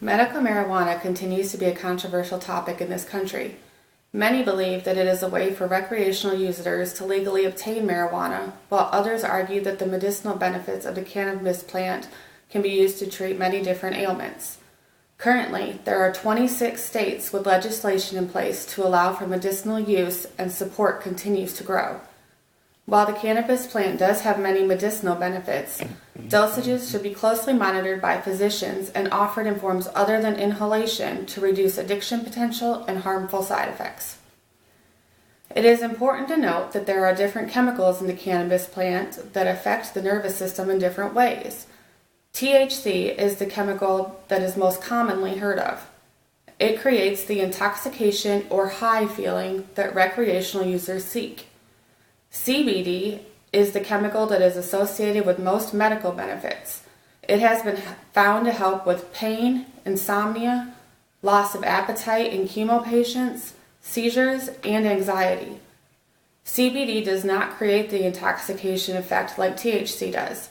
Medical marijuana continues to be a controversial topic in this country. Many believe that it is a way for recreational users to legally obtain marijuana, while others argue that the medicinal benefits of the cannabis plant can be used to treat many different ailments. Currently, there are 26 states with legislation in place to allow for medicinal use, and support continues to grow. While the cannabis plant does have many medicinal benefits, dosages should be closely monitored by physicians and offered in forms other than inhalation to reduce addiction potential and harmful side effects. It is important to note that there are different chemicals in the cannabis plant that affect the nervous system in different ways. THC is the chemical that is most commonly heard of. It creates the intoxication or high feeling that recreational users seek. CBD is the chemical that is associated with most medical benefits. It has been found to help with pain, insomnia, loss of appetite in chemo patients, seizures, and anxiety. CBD does not create the intoxication effect like THC does.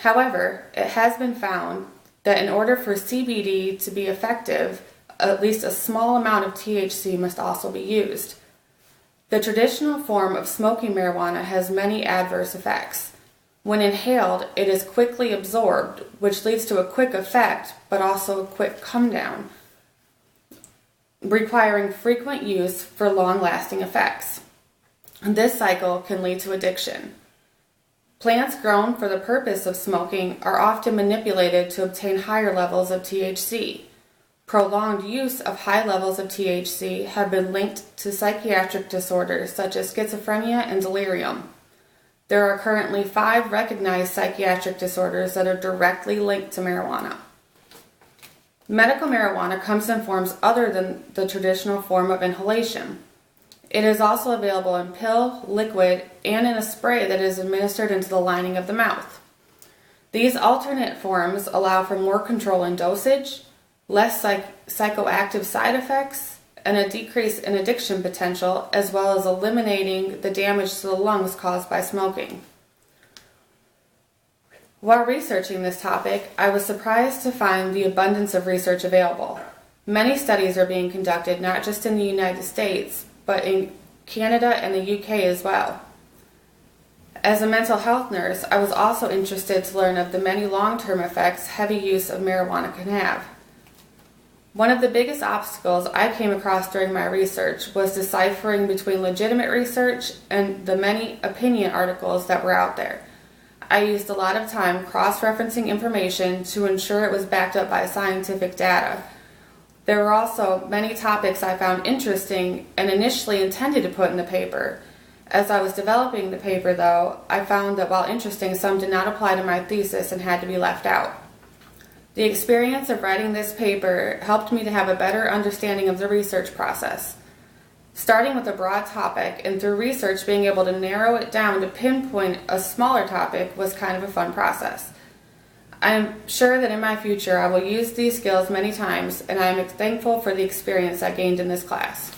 However, it has been found that in order for CBD to be effective, at least a small amount of THC must also be used. The traditional form of smoking marijuana has many adverse effects. When inhaled, it is quickly absorbed, which leads to a quick effect, but also a quick come down, requiring frequent use for long-lasting effects. This cycle can lead to addiction. Plants grown for the purpose of smoking are often manipulated to obtain higher levels of THC. Prolonged use of high levels of THC have been linked to psychiatric disorders such as schizophrenia and delirium. There are currently 5 recognized psychiatric disorders that are directly linked to marijuana. Medical marijuana comes in forms other than the traditional form of inhalation. It is also available in pill, liquid, and in a spray that is administered into the lining of the mouth. These alternate forms allow for more control in dosage, less psychoactive side effects, and a decrease in addiction potential, as well as eliminating the damage to the lungs caused by smoking. While researching this topic, I was surprised to find the abundance of research available. Many studies are being conducted not just in the United States, but in Canada and the UK as well. As a mental health nurse, I was also interested to learn of the many long-term effects heavy use of marijuana can have. One of the biggest obstacles I came across during my research was deciphering between legitimate research and the many opinion articles that were out there. I used a lot of time cross-referencing information to ensure it was backed up by scientific data. There were also many topics I found interesting and initially intended to put in the paper. As I was developing the paper, though, I found that while interesting, some did not apply to my thesis and had to be left out. The experience of writing this paper helped me to have a better understanding of the research process. Starting with a broad topic and through research being able to narrow it down to pinpoint a smaller topic was kind of a fun process. I am sure that in my future I will use these skills many times, and I am thankful for the experience I gained in this class.